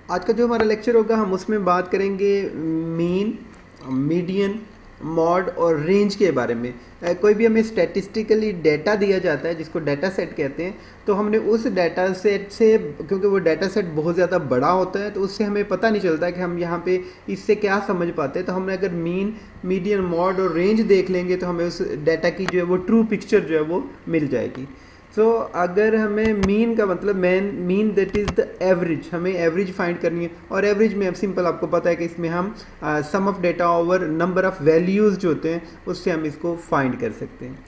आज का जो हमारा लेक्चर होगा हम उसमें बात करेंगे मीन, मीडियन, मॉड और रेंज के बारे में। कोई भी हमें स्टैटिस्टिकली डेटा दिया जाता है जिसको डाटा सेट कहते हैं, तो हमने उस डाटा सेट से, क्योंकि वो डाटा सेट बहुत ज़्यादा बड़ा होता है तो उससे हमें पता नहीं चलता कि हम यहाँ पे इससे क्या समझ पाते हैं। तो हमने अगर मीन, मीडियन, मॉड और रेंज देख लेंगे तो हमें उस डाटा की जो है वो ट्रू पिक्चर जो है वो मिल जाएगी। सो अगर हमें मीन का मतलब mean that is the average, हमें एवरेज फाइंड करनी है। और एवरेज में अब सिंपल आपको पता है कि इसमें हम sum of data over number of values जो होते हैं उससे हम इसको फाइंड कर सकते हैं।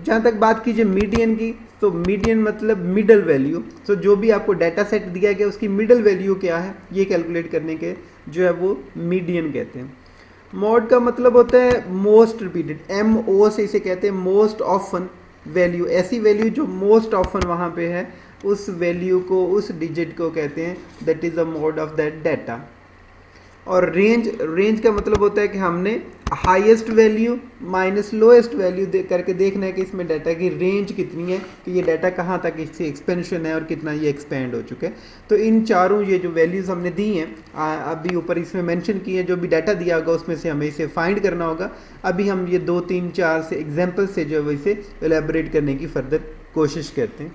जहाँ तक बात कीजिए मीडियन की, तो मीडियन मतलब मिडल वैल्यू। तो जो भी आपको डाटा सेट दिया गया उसकी मिडल वैल्यू क्या है ये कैलकुलेट करने के जो है वो मीडियन कहते हैं। मॉड का मतलब होता है मोस्ट रिपीटेड, MO से इसे कहते हैं मोस्ट ऑफन वैल्यू। ऐसी वैल्यू जो मोस्ट ऑफन वहाँ पे है उस वैल्यू को, उस डिजिट को कहते हैं that is the mode of that data. और रेंज का मतलब होता है कि हमने highest value minus lowest value करके देखना है कि इसमें डाटा की रेंज कितनी है, कि ये डाटा कहाँ तक इससे एक्सपेंशन है और कितना ये एक्सपेंड हो चुका है। तो इन चारों ये जो वैल्यूज़ हमने दी हैं अभी ऊपर इसमें मेंशन की है, जो भी डाटा दिया होगा उसमें से हमें इसे फाइंड करना होगा। अभी हम ये 2 3 4 से एग्जाम्पल से जो है इसे एलेबरेट करने की फर्दर कोशिश करते हैं।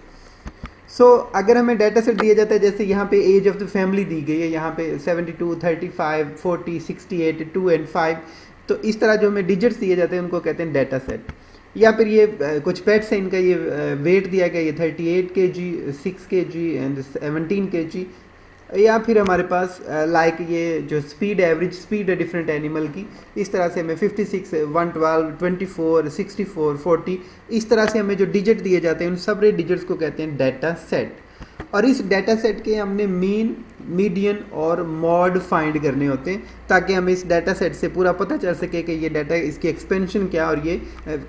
अगर हमें डाटा सेट दिया जाता है, जैसे यहाँ पे एज ऑफ द फैमिली दी गई है, यहाँ पे 72, 35, 40, 68, 2 एंड 5, तो इस तरह जो हमें डिजिट्स दिए जाते हैं उनको कहते हैं डाटा सेट। या फिर ये कुछ पेट्स हैं, इनका ये वेट दिया गया, ये 38 kg, 6 kg एंड 17 kg। या फिर हमारे पास लाइक ये जो स्पीड, एवरेज स्पीड है डिफरेंट एनिमल की, इस तरह से हमें 56, 112, 24, 64, 40, इस तरह से हमें जो डिजिट दिए जाते हैं उन सब डिजिट्स को कहते हैं डाटा सेट। और इस डाटा सेट के हमने मीन, मीडियन और मॉड फाइंड करने होते हैं ताकि हमें इस डाटा सेट से पूरा पता चल सके कि ये डाटा, इसकी एक्सपेंशन क्या और ये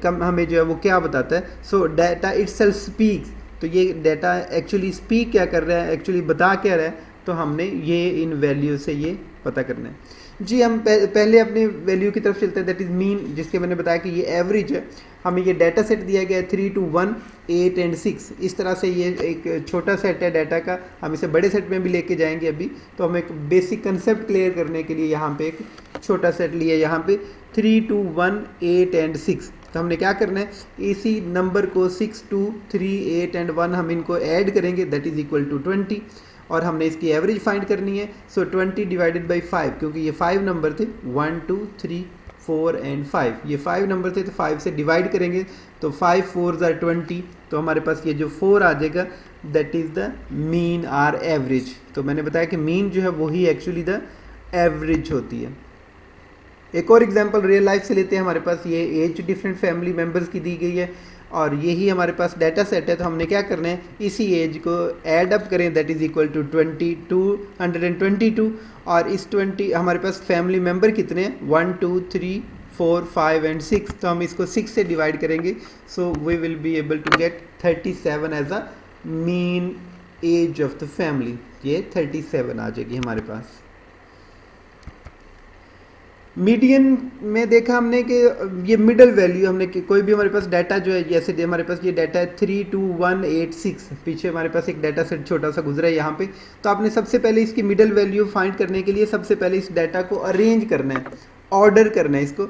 कम हमें जो है वो क्या बताता है। सो डाटा इटसेल्फ स्पीक्स, तो ये डाटा एक्चुअली स्पीक क्या कर रहा है, एक्चुअली बता क्या रहा है, तो हमने ये इन वैल्यू से ये पता करना है। जी हम पहले अपने वैल्यू की तरफ चलते हैं, दैट इज़ मीन, जिसके मैंने बताया कि ये एवरेज है। हमें ये डाटा सेट दिया गया है 3 to 1, 8 एंड 6, इस तरह से ये एक छोटा सेट है डाटा का, हम इसे बड़े सेट में भी लेके जाएंगे अभी। तो हम एक बेसिक कंसेप्ट क्लियर करने के लिए यहाँ पे एक छोटा सेट लिया, यहाँ पे 3 to 1, 8 एंड 6। तो हमने क्या करना है, इसी नंबर को 6, 2, 3, 8 एंड 1 हम इनको ऐड करेंगे, दैट इज़ इक्वल टू 20। और हमने इसकी एवरेज फाइंड करनी है। 20 डिवाइडेड बाई 5, क्योंकि ये 5 नंबर थे, 1, 2, 3, 4 एंड 5, ये 5 नंबर थे, तो 5 से डिवाइड करेंगे तो 5 4s are 20, तो हमारे पास ये जो 4 आ जाएगा that is the mean or average. तो मैंने बताया कि मीन जो है वही एक्चुअली द एवरेज होती है। एक और एग्जांपल रियल लाइफ से लेते हैं। हमारे पास ये एज डिफरेंट फैमिली मेम्बर्स की दी गई है और यही हमारे पास डाटा सेट है। तो हमने क्या करना है, इसी एज को ऐड अप करें, दैट इज़ इक्वल टू 222। और इस 20 हमारे पास फैमिली मेम्बर कितने हैं, 1, 2, 3, 4, 5 एंड 6। तो हम इसको 6 से डिवाइड करेंगे, so we will be able to get 37 as a mean age of the family. ये 37 आ जाएगी हमारे पास। मीडियन में देखा हमने कि ये मिडल वैल्यू हमने कि कोई भी हमारे पास डाटा जो है, जैसे हमारे पास ये डाटा है 3, 2, 1, 8, 6, पीछे हमारे पास एक डाटा सेट छोटा सा गुजरा है यहाँ पे। तो आपने सबसे पहले इसकी मिडल वैल्यू फाइंड करने के लिए सबसे पहले इस डाटा को अरेंज करना है, ऑर्डर करना है इसको।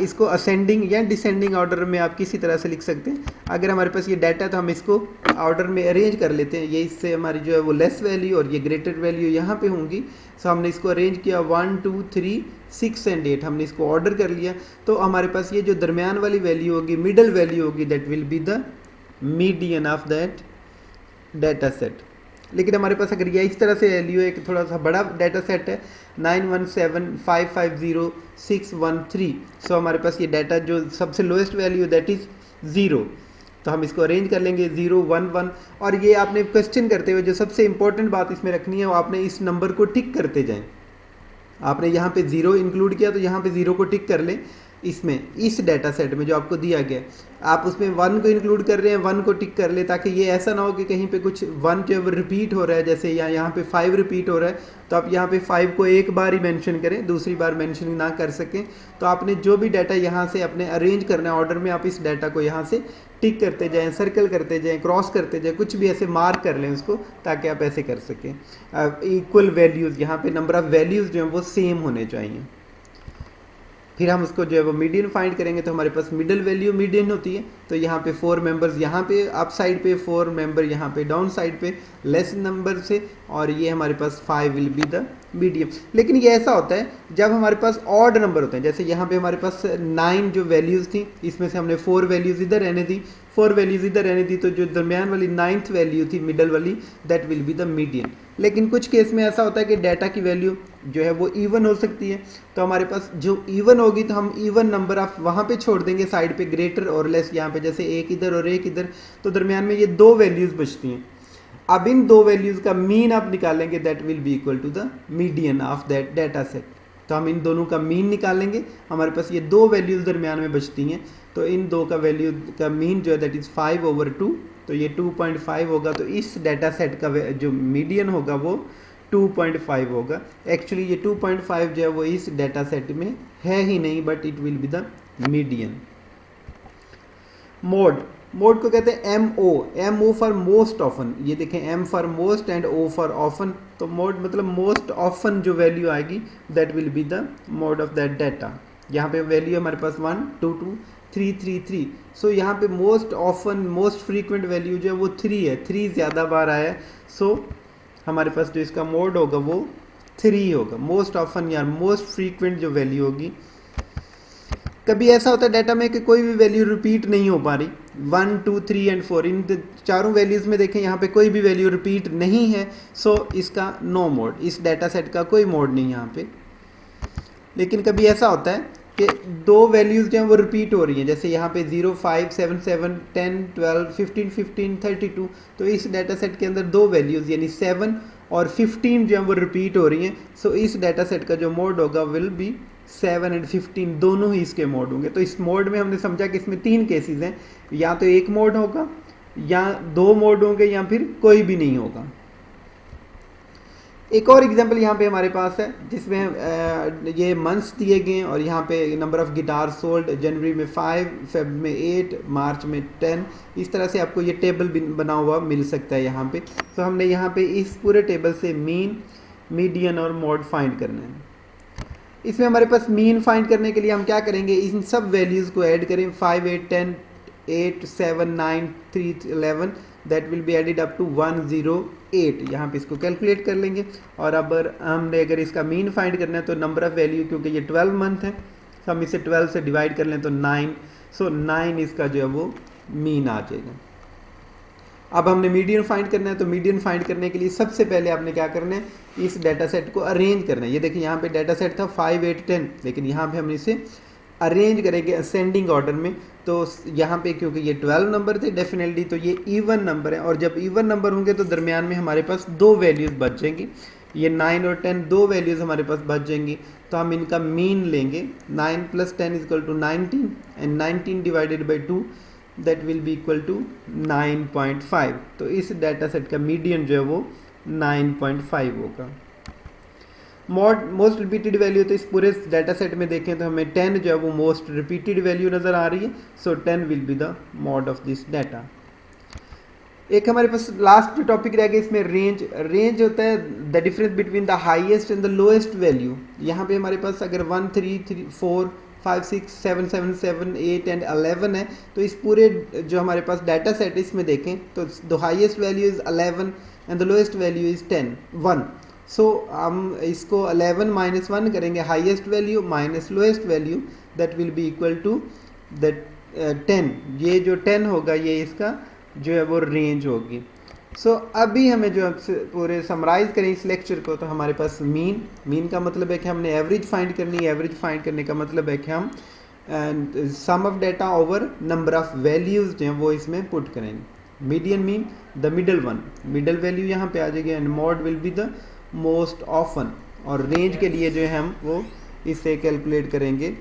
इसको असेंडिंग या डिसेंडिंग ऑर्डर में आप किसी तरह से लिख सकते हैं। अगर हमारे पास ये डाटा तो हम इसको ऑर्डर में अरेंज कर लेते हैं। ये इससे हमारी जो है वो लेस वैल्यू और ये ग्रेटर वैल्यू यहाँ पे होंगी। सो हमने इसको अरेंज किया 1, 2, 3, 6 एंड 8, हमने इसको ऑर्डर कर लिया। तो हमारे पास ये जो दरमियान वाली वैल्यू होगी, मिडल वैल्यू होगी, that will be the median of that data set. लेकिन हमारे पास अगर ये इस तरह से वैल्यू है कि थोड़ा सा बड़ा डाटा सेट है, 917550,613, सो हमारे पास ये डाटा जो सबसे लोएस्ट वैल्यू दैट इज़ 0। तो हम इसको अरेंज कर लेंगे 0, 1, 1। और ये आपने क्वेश्चन करते हुए जो सबसे इंपॉर्टेंट बात इसमें रखनी है वो आपने इस नंबर को टिक करते जाएं। आपने यहाँ पे 0 इंक्लूड किया तो यहाँ पे 0 को टिक कर लें। इसमें इस डाटा सेट में जो आपको दिया गया, आप उसमें 1 को इंक्लूड कर रहे हैं, 1 को टिक कर ले, ताकि ये ऐसा ना हो कि कहीं पे कुछ 1 जो रिपीट हो रहा है, जैसे यहाँ पे 5 रिपीट हो रहा है, तो आप यहाँ पे 5 को एक बार ही मेंशन करें, दूसरी बार मेंशन ना कर सकें। तो आपने जो भी डाटा यहाँ से अपने अरेंज करना है ऑर्डर में, आप इस डाटा को यहाँ से टिक करते जाएं, सर्कल करते जाएं, क्रॉस करते जाएं, कुछ भी ऐसे मार्क कर लें उसको, ताकि आप ऐसे कर सकें। इक्वल वैल्यूज़, यहाँ पे नंबर ऑफ़ वैल्यूज़ जो हैं वो सेम होने चाहिए। फिर हम उसको जो है वो मीडियन फाइंड करेंगे, तो हमारे पास मिडल वैल्यू मीडियन होती है। तो यहाँ पे 4 मेंबर्स यहाँ पे अप साइड पे, 4 मेंबर यहाँ पे डाउन साइड पे लेस नंबर से, और ये हमारे पास 5 विल बी द मीडियम। लेकिन ये ऐसा होता है जब हमारे पास ऑड नंबर होते हैं, जैसे यहाँ पे हमारे पास 9 जो वैल्यूज़ थी, इसमें से हमने 4 वैल्यूज़ इधर रहने दी, 4 वैल्यूज़ इधर रहने दी, तो जो दरमियान वाली 9th वैल्यू थी मिडल वाली, that will be the median. लेकिन कुछ केस में ऐसा होता है कि डाटा की वैल्यू जो है वो इवन हो सकती है, तो हमारे पास जो इवन होगी तो हम इवन नंबर आप वहाँ पे छोड़ देंगे साइड पे, ग्रेटर और लेस यहाँ पे, जैसे एक इधर और एक इधर, तो दरमियान में ये 2 वैल्यूज़ बचती हैं। अब इन 2 वैल्यूज़ का मीन आप निकालेंगे, that will be equal to the median of that data set. तो हम इन दोनों का मीन निकालेंगे, हमारे पास ये 2 वैल्यूज़ दरमियान में बचती हैं, तो इन 2 का वैल्यू का मीन जो है दैट इज़ 5/2, तो ये 2.5 होगा। तो इस डाटा सेट का जो मीडियन होगा वो 2.5 होगा। एक्चुअली ये 2.5 जो है वो इस डाटा सेट में है ही नहीं, but it will be the median. Mode को कहते हैं MO फॉर मोस्ट ऑफन। ये देखें, M for most and O for often. तो मोड मतलब मोस्ट ऑफन जो वैल्यू आएगी that will be the mode of that data. यहाँ पे वैल्यू हमारे पास 1 2 2 3 3 3। सो यहाँ पे most often most frequent value जो है वो 3 है, 3 ज़्यादा बार आया है। सो हमारे पास जो इसका मोड होगा वो 3 होगा। मोस्ट ऑफन या मोस्ट फ्रीक्वेंट जो वैल्यू होगी। कभी ऐसा होता है डाटा में कि कोई भी वैल्यू रिपीट नहीं हो पा रही, 1 2 3 एंड 4 इन चारों वैल्यूज़ में देखें यहाँ पे कोई भी वैल्यू रिपीट नहीं है, सो इसका नो मोड, इस डाटा सेट का कोई मोड नहीं यहाँ पे। लेकिन कभी ऐसा होता है कि 2 वैल्यूज़ जो हैं वो रिपीट हो रही हैं, जैसे यहाँ पे 0 5 7 7 10 12 15 15 32, तो इस डाटा सेट के अंदर 2 वैल्यूज़ यानी 7 और 15 जो हैं वो रिपीट हो रही हैं। सो इस डाटा सेट का जो मोड होगा विल बी 7 एंड 15, दोनों ही इसके मोड होंगे। तो इस मोड में हमने समझा कि इसमें 3 केसेस हैं, या तो एक मोड होगा, या 2 मोड होंगे, या फिर कोई भी नहीं होगा। एक और एग्जांपल यहाँ पे हमारे पास है जिसमें ये मंथ्स दिए गए हैं, और यहाँ पे नंबर ऑफ़ गिटार सोल्ड, जनवरी में 5, फेब में 8, मार्च में 10। इस तरह से आपको ये टेबल बना हुआ मिल सकता है यहाँ पे। तो हमने यहाँ पे इस पूरे टेबल से मीन, मीडियन और मोड फाइंड करना है। इसमें हमारे पास मीन फाइंड करने के लिए हम क्या करेंगे, इन सब वैल्यूज़ को ऐड करें, 5 8 10 8 7 9 3 11, that will be added up to 108। यहाँ पे इसको कैलकुलेट कर लेंगे। और अब हमने अगर इसका मीन फाइंड करना है तो नंबर ऑफ़ वैल्यू, क्योंकि ये 12 मंथ है, तो हम इसे 12 से डिवाइड कर लें तो 9। सो 9 इसका जो है वो मीन आ जाएगा। अब हमने मीडियन फाइंड करना है, तो मीडियन फाइंड करने के लिए सबसे पहले आपने क्या करना है, इस डाटा सेट को अरेंज करना है। ये देखिए यहाँ पे डाटा सेट था 5 8 10, लेकिन यहाँ पे हम इसे अरेंज करेंगे असेंडिंग ऑर्डर में। तो यहाँ पे क्योंकि ये 12 नंबर थे डेफिनेटली, तो ये इवन नंबर है, और जब इवन नंबर होंगे तो दरमियान में हमारे पास 2 वैल्यूज़ बच जाएंगी। ये 9 और 10 2 वैल्यूज़ हमारे पास बच जाएंगी। तो हम इनका मीन लेंगे, 9 + 10 = 19 and 19 divided by 2 that will be equal to 9.5। तो इस डाटा सेट का मीडियन जो है वो 9.5 होगा। मोस्ट रिपीटेड वैल्यू, तो इस पूरे डाटा सेट में देखें तो हमें 10 जो है वो मोस्ट रिपीटेड वैल्यू नज़र आ रही है। सो 10 will be the mode of this data. एक हमारे पास लास्ट टॉपिक रह गया इसमें रेंज होता है the difference between the highest and the lowest value. यहाँ पे हमारे पास अगर 1 3 3 4 5 6 7 7 7 8 एंड 11 है, तो इस पूरे जो हमारे पास डाटा सेट इसमें देखें तो the highest value is 11 and the lowest value is 1। So हम इसको 11 - 1 करेंगे, highest value minus lowest value, that will be equal to that 10। ये जो 10 होगा ये इसका जो है वो रेंज होगी। सो अभी हमें जो पूरे समराइज़ करें इस लेक्चर को, तो हमारे पास मीन का मतलब है कि हमने एवरेज फाइंड करनी है। एवरेज फाइंड करने का मतलब है कि हम sum of data over number of values जो हैं वो इसमें पुट करेंगे। Median mean the middle one, middle value यहाँ पे आ जाएगी, and mode will be the most often. और रेंज के लिए जो है हम वो इससे कैलकुलेट करेंगे